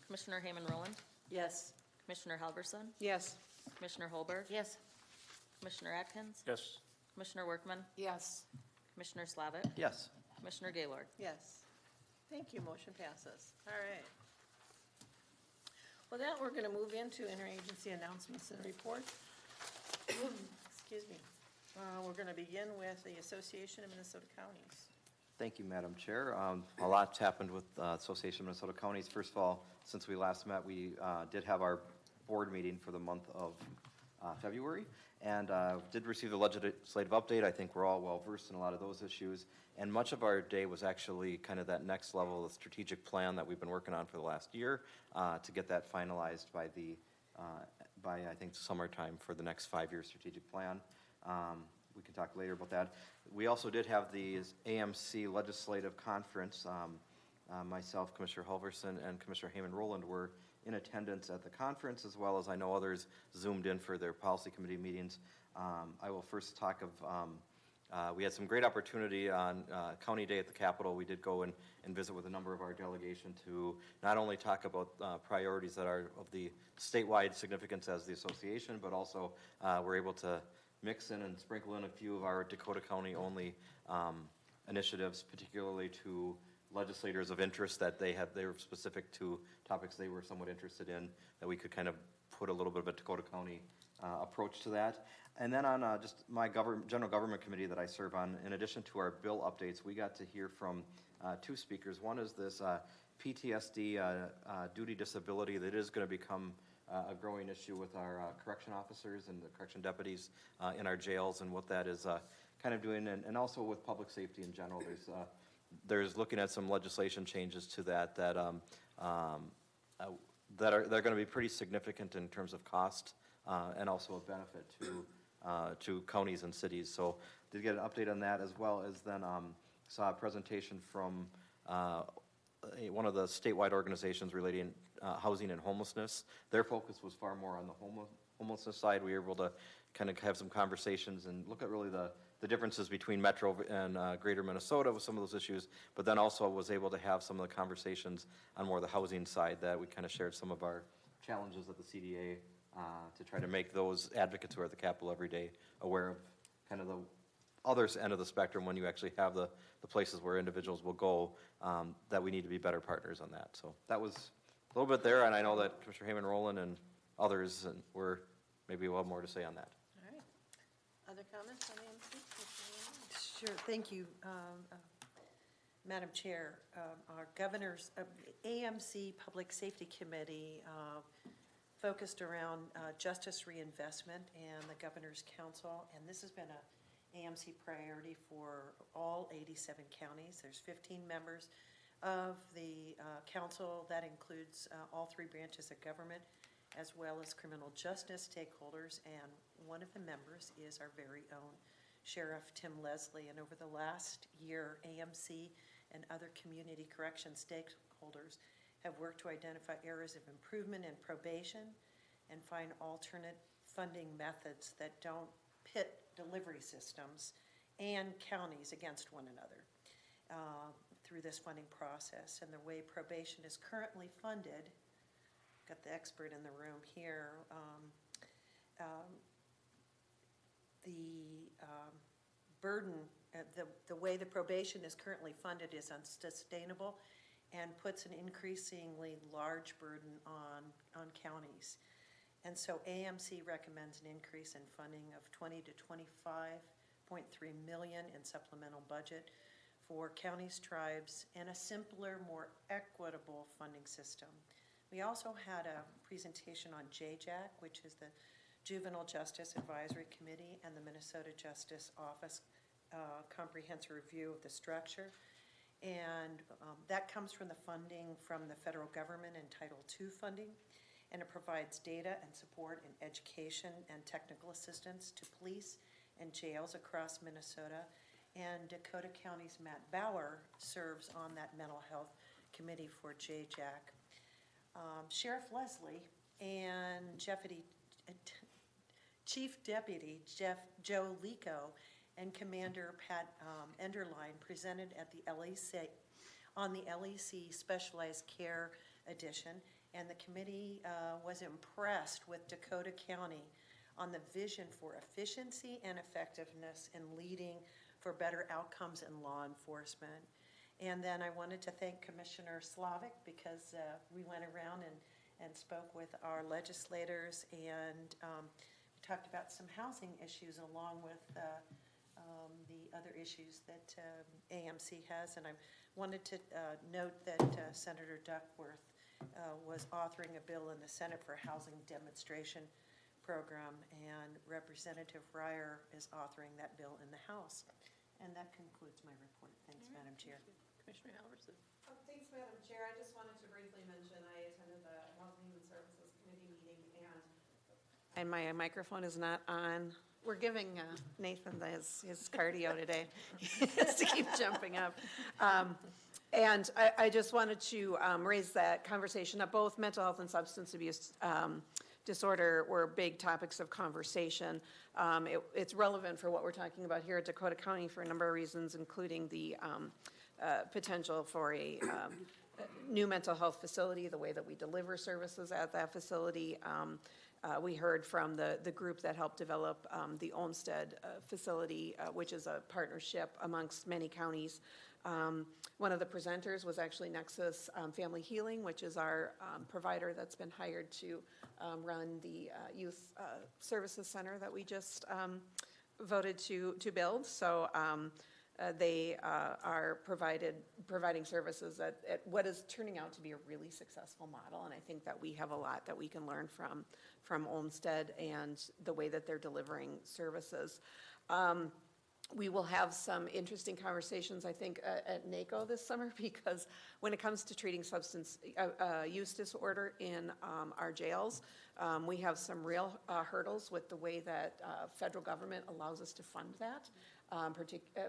Commissioner Hayman Roland, Yes. Commissioner Helverson, Yes. Commissioner Holberg, Yes. Commissioner Atkins, Yes. Commissioner Workman, Yes. Commissioner Slavitt, Yes. Commissioner Gaylord. Yes. Thank you, motion passes. All right. With that, we're going to move into interagency announcements and reports. Excuse me. We're going to begin with the Association of Minnesota Counties. Thank you, Madam Chair. A lot's happened with Association of Minnesota Counties. First of all, since we last met, we did have our board meeting for the month of February, and did receive the legislative update. I think we're all well versed in a lot of those issues, and much of our day was actually kind of that next level of strategic plan that we've been working on for the last year, to get that finalized by I think summertime for the next 5-year strategic plan. We can talk later about that. We also did have the AMC Legislative Conference. Myself, Commissioner Helverson, and Commissioner Hayman Roland were in attendance at the conference, as well as I know others zoomed in for their policy committee meetings. I will first talk of, we had some great opportunity on County Day at the Capitol. We did go and visit with a number of our delegation to not only talk about priorities that are of the statewide significance as the association, but also we're able to mix in and sprinkle in a few of our Dakota County only initiatives, particularly to legislators of interest that they were specific to topics they were somewhat interested in, that we could kind of put a little bit of a Dakota County approach to that. And then on just my general government committee that I serve on, in addition to our bill updates, we got to hear from 2 speakers. One is this PTSD duty disability that is going to become a growing issue with our correction officers and the correction deputies in our jails, and what that is kind of doing, and also with public safety in general. There's looking at some legislation changes to that are going to be pretty significant in terms of cost and also a benefit to counties and cities. So did get an update on that, as well as then saw a presentation from one of the statewide organizations relating housing and homelessness. Their focus was far more on the homelessness side. We were able to kind of have some conversations and look at really the differences between Metro and Greater Minnesota with some of those issues, but then also was able to have some of the conversations on more the housing side, that we kind of shared some of our challenges at the CDA to try to make those advocates who are at the Capitol every day aware of kind of the other end of the spectrum when you actually have the places where individuals will go, that we need to be better partners on that. So that was a little bit there, and I know that Commissioner Hayman Rowland and others maybe will have more to say on that. All right. Other comments on AMC? Commissioner Raymond? Sure, thank you, Madam Chair. Our governor's AMC Public Safety Committee focused around justice reinvestment and the Governor's Council, and this has been a AMC priority for all 87 counties. There's 15 members of the council. That includes all three branches of government, as well as criminal justice stakeholders, and one of the members is our very own Sheriff Tim Leslie. And over the last year, AMC and other community correction stakeholders have worked to identify areas of improvement in probation and find alternate funding methods that don't pit delivery systems and counties against one another through this funding process. And the way probation is currently funded, got the expert in the room here, the burden, the way the probation is currently funded is unsustainable and puts an increasingly large burden on counties. And so AMC recommends an increase in funding of 20 to 25.3 million in supplemental budget for counties, tribes, and a simpler, more equitable funding system. We also had a presentation on JJAC, which is the Juvenile Justice Advisory Committee, and the Minnesota Justice Office comprehensive review of the structure. And that comes from the funding from the federal government and Title II funding. And it provides data and support in education and technical assistance to police and jails across Minnesota. And Dakota County's Matt Bauer serves on that mental health committee for JJAC. Sheriff Leslie and Chief Deputy Joe Lico and Commander Pat Enderline presented at the LEC on the LEC Specialized Care Edition. And the committee was impressed with Dakota County on the vision for efficiency and effectiveness in leading for better outcomes in law enforcement. And then I wanted to thank Commissioner Slavic, because we went around and spoke with our legislators, and we talked about some housing issues along with the other issues that AMC has. And I wanted to note that Senator Duckworth was authoring a bill in the Senate for a housing demonstration program, and Representative Reier is authoring that bill in the House. And that concludes my report. Thanks, Madam Chair. Commissioner Halverson. Thanks, Madam Chair. I just wanted to briefly mention I attended the Housing and Services Committee meeting, and my microphone is not on. We're giving Nathan his cardio today. He has to keep jumping up. And I just wanted to raise that conversation that both mental health and substance abuse disorder were big topics of conversation. It's relevant for what we're talking about here at Dakota County for a number of reasons, including the potential for a new mental health facility, the way that we deliver services at that facility. We heard from the group that helped develop the Olmsted facility, which is a partnership amongst many counties. One of the presenters was actually Nexus Family Healing, which is our provider that's been hired to run the youth services center that we just voted to build. So they are providing services at what is turning out to be a really successful model, and I think that we have a lot that we can learn from Olmsted and the way that they're delivering services. We will have some interesting conversations, I think, at NACO this summer, because when it comes to treating substance use disorder in our jails, we have some real hurdles with the way that federal government allows us to fund that,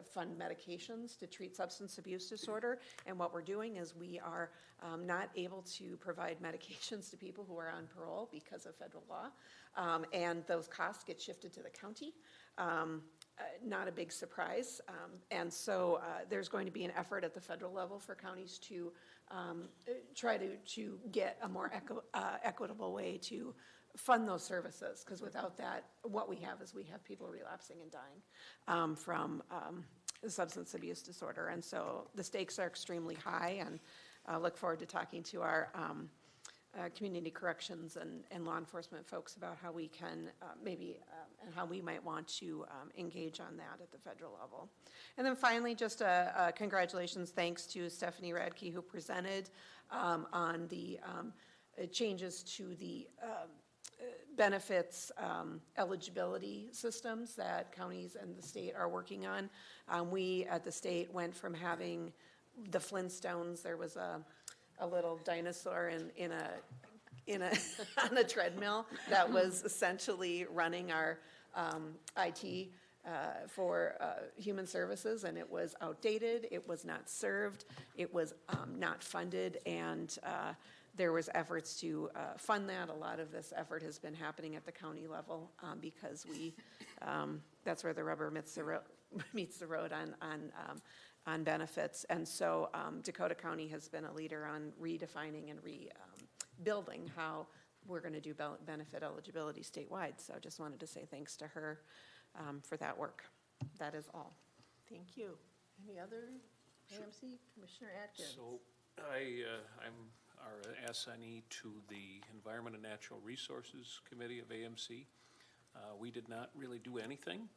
fund medications to treat substance abuse disorder. And what we're doing is we are not able to provide medications to people who are on parole because of federal law, and those costs get shifted to the county. Not a big surprise. And so there's going to be an effort at the federal level for counties to try to get a more equitable way to fund those services, because without that, what we have is we have people relapsing and dying from substance abuse disorder. And so the stakes are extremely high, and I look forward to talking to our community corrections and law enforcement folks about how we can and how we might want to engage on that at the federal level. And then finally, just congratulations, thanks to Stephanie Radke, who presented on the changes to the benefits eligibility systems that counties and the state are working on. We at the state went from having the Flintstones, there was a little dinosaur on a treadmill that was essentially running our IT for human services, and it was outdated, it was not served, it was not funded, and there was efforts to fund that. A lot of this effort has been happening at the county level because that's where the rubber meets the road on benefits. And so Dakota County has been a leader on redefining and rebuilding how we're going to do benefit eligibility statewide. So I just wanted to say thanks to her for that work. That is all. Thank you. Any other AMC? Commissioner Atkins? So I'm our assignee to the Environment and Natural Resources Committee of AMC. We did not really do anything,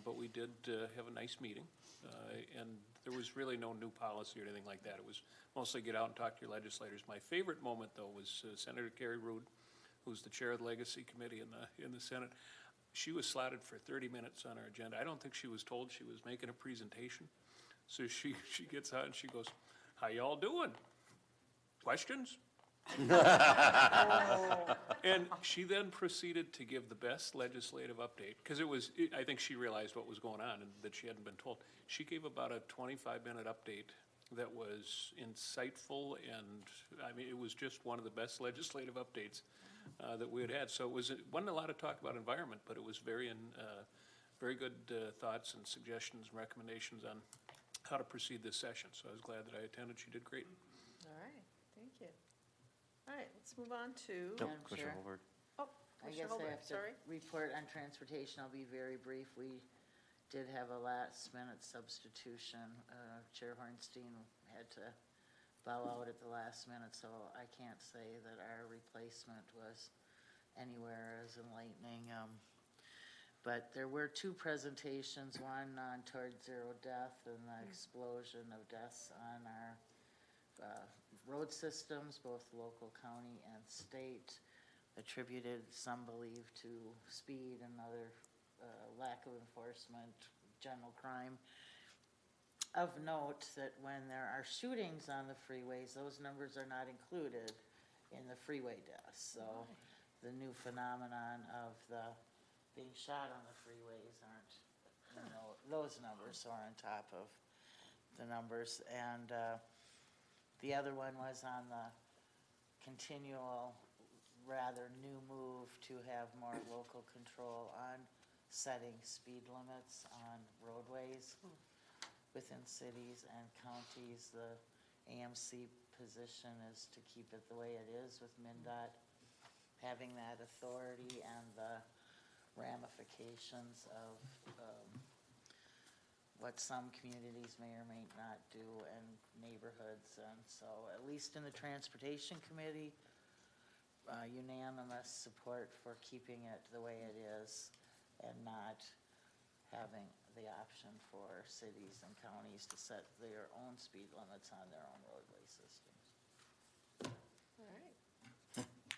but we did have a nice meeting. And there was really no new policy or anything like that. It was mostly get out and talk to your legislators. My favorite moment, though, was Senator Carrie Rood, who's the chair of the Legacy Committee in the Senate. She was slotted for 30 minutes on our agenda. I don't think she was told she was making a presentation. So she gets out and she goes, "How y'all doing? Questions?" And she then proceeded to give the best legislative update, because I think she realized what was going on and that she hadn't been told. She gave about a 25-minute update that was insightful, and I mean, it was just one of the best legislative updates that we had had. So it wasn't a lot of talk about environment, but it was very good thoughts and suggestions and recommendations on how to proceed this session. So I was glad that I attended. She did great. All right, thank you. All right, let's move on to. Nope, Madam Commissioner Chair. Holberg. Oh, I Commissioner guess I Holberg, have to sorry. report on transportation. I'll be very brief. We did have a last-minute substitution. Chair Hornstein had to bow out at the last minute, so I can't say that our replacement was anywhere as enlightening. But there were two presentations, one on Towards Zero Death and the explosion of deaths on our road systems, both local, county, and state, attributed, some believe, to speed and other lack of enforcement, general crime. Of note that when there are shootings on the freeways, those numbers are not included in the freeway deaths. So the new phenomenon of the being shot on the freeways aren't, those numbers are on top of the numbers. And the other one was on the continual, rather new move to have more local control on setting speed limits on roadways within cities and counties. The AMC position is to keep it the way it is, with MnDOT having that authority and the ramifications of what some communities may or may not do in neighborhoods. And so, at least in the Transportation Committee, unanimous support for keeping it the way it is and not having the option for cities and counties to set their own speed limits on their own roadway systems. All right.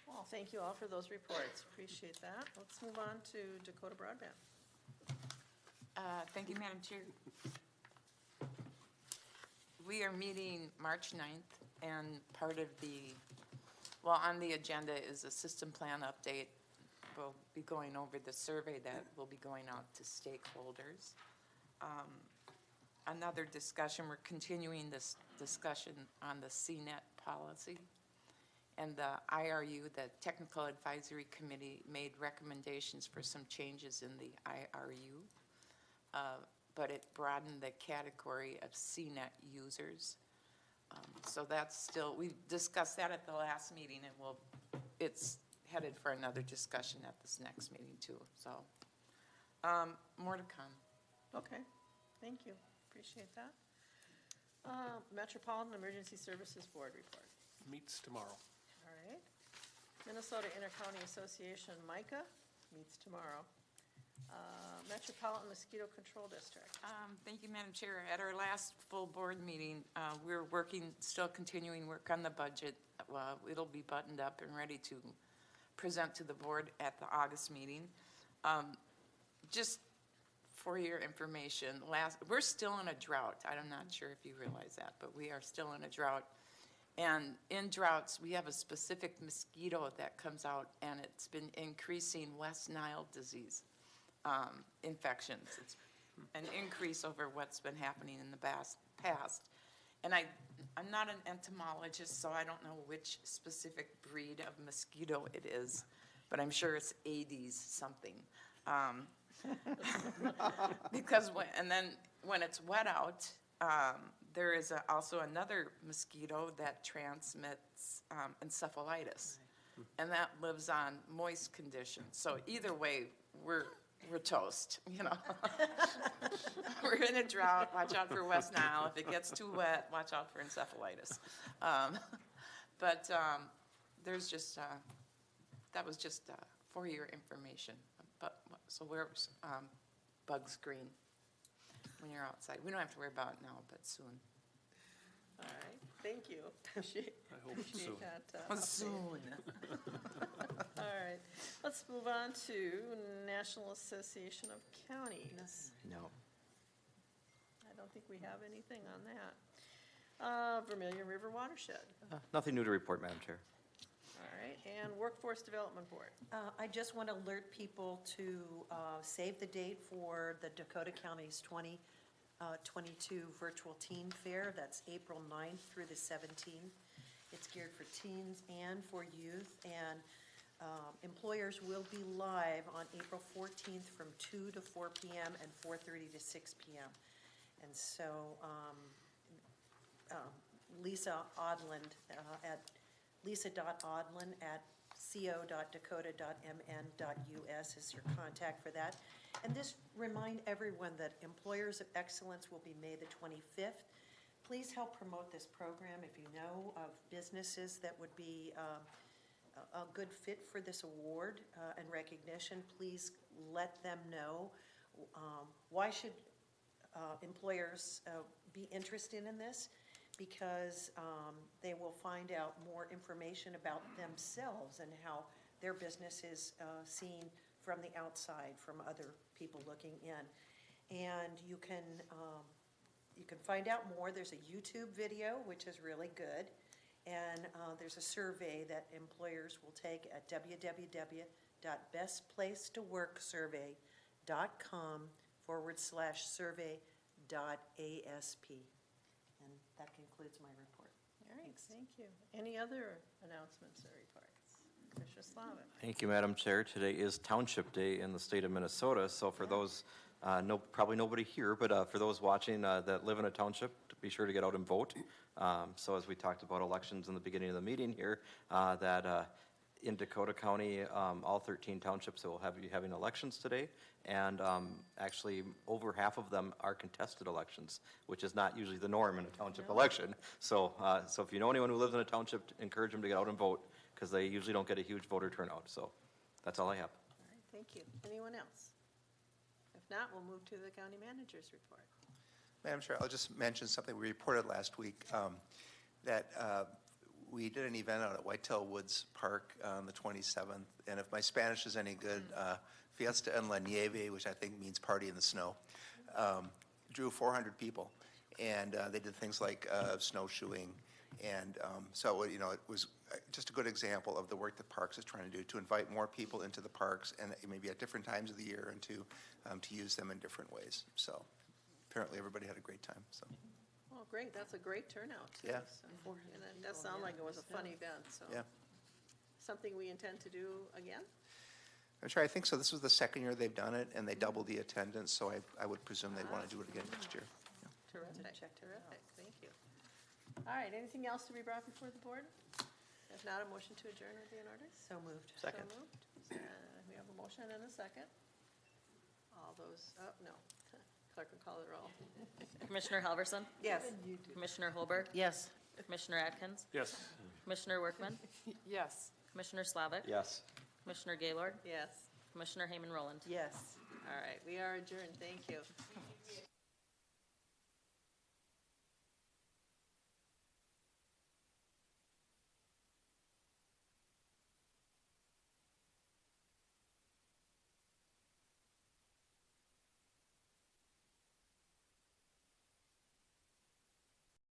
Well, thank you all for those reports. Appreciate that. Let's move on to Dakota Broadband. Thank you, Madam Chair. We are meeting March 9th, and part of on the agenda is a system plan update. We'll be going over the survey that will be going out to stakeholders. Another discussion, we're continuing this discussion on the CNET policy. And the IRU, the Technical Advisory Committee, made recommendations for some changes in the IRU. But it broadened the category of CNET users. So that's still, we discussed that at the last meeting, and it's headed for another discussion at this next meeting too. So more to come. Okay, thank you. Appreciate that. Metropolitan Emergency Services Board report. Meets tomorrow. All right. Minnesota Intercounty Association, MICA, meets tomorrow. Metropolitan Mosquito Control District. Thank you, Madam Chair. At our last full board meeting, we're still continuing work on the budget. It'll be buttoned up and ready to present to the board at the August meeting. Just for your information, we're still in a drought. I'm not sure if you realize that, but we are still in a drought. And in droughts, we have a specific mosquito that comes out, and it's been increasing West Nile disease infections. It's an increase over what's been happening in the past. And I'm not an entomologist, so I don't know which specific breed of mosquito it is, but I'm sure it's Aedes something. Because when it's wet out, there is also another mosquito that transmits encephalitis, and that lives on moist conditions. So either way, we're toast, you know. We're in a drought. Watch out for West Nile. If it gets too wet, watch out for encephalitis. There's just that was just for your information. But so we're bugs green when you're outside. We don't have to worry about it now, but soon. All right, thank you. Appreciate soon. that. Update. Soon. All right, let's move on to National Association of Counties. No. I don't think we have anything on that. Vermilion River Watershed. Nothing new to report, Madam Chair. All right, and Workforce Development Board. I just want to alert people to save the date for the Dakota County's 2022 Virtual Teen Fair. That's April 9th through the 17th. It's geared for teens and for youth, and employers will be live on April 14th from 2 to 4 p.m. and 4:30 to 6 p.m. And so Lisa Odland at lisa.odland at co.dakota.mn.us is your contact for that. And just remind everyone that Employers of Excellence will be May the 25th. Please help promote this program. If you know of businesses that would be a good fit for this award and recognition, please let them know. Why should employers be interested in this? Because they will find out more information about themselves and how their business is seen from the outside, from other people looking in. And you can find out more. There's a YouTube video, which is really good. And there's a survey that employers will take at www.bestplaceToWork.survey.com/survey.asp. And that concludes my report. All right, thank you. Any other announcements or reports? Commissioner Slavitt. Thank you, Madam Chair. Today is Township Day in the state of Minnesota, so for those, probably nobody here, but for those watching that live in a township, be sure to get out and vote. So as we talked about elections in the beginning of the meeting here, that in Dakota County, all 13 townships will be having elections today, and actually over half of them are contested elections, which is not usually the norm in a township election. So if you know anyone who lives in a township, encourage them to get out and vote, because they usually don't get a huge voter turnout. So that's all I have. All right, thank you. Anyone else? If not, we'll move to the county manager's report. Madam Chair, I'll just mention something we reported last week, that we did an event out at Whitetail Woods Park on the 27th, and if my Spanish is any good, Fiesta en la Nieve, which I think means party in the snow. Drew 400 people, and they did things like snowshoeing. And so, you know, it was just a good example of the work that Parks is trying to do, to invite more people into the parks, and maybe at different times of the year, and to use them in different ways. So apparently everybody had a great time, so. Oh, great, that's a great turnout, too. Yeah. So, and it does sound like it was a fun event, so. Yeah. Something we intend to do again? I'm sure, I think so. This was the second year they've done it, and they doubled the attendance, so I would presume they'd want to do it again next year. Terrific, terrific, thank you. All right, anything else to be brought before the board? If not, a motion to adjourn would be in order? So moved. Second. So moved. We have a motion and a second. All those, oh, no, clerk will call it roll. Commissioner Halverson, Yes. Commissioner Holberg, Yes. Commissioner Atkins, Yes. Commissioner Workman, Yes. Commissioner Slavic, Yes. Commissioner Gaylord, Yes, Commissioner Hayman Roland. Yes. all right, we are adjourned, thank you.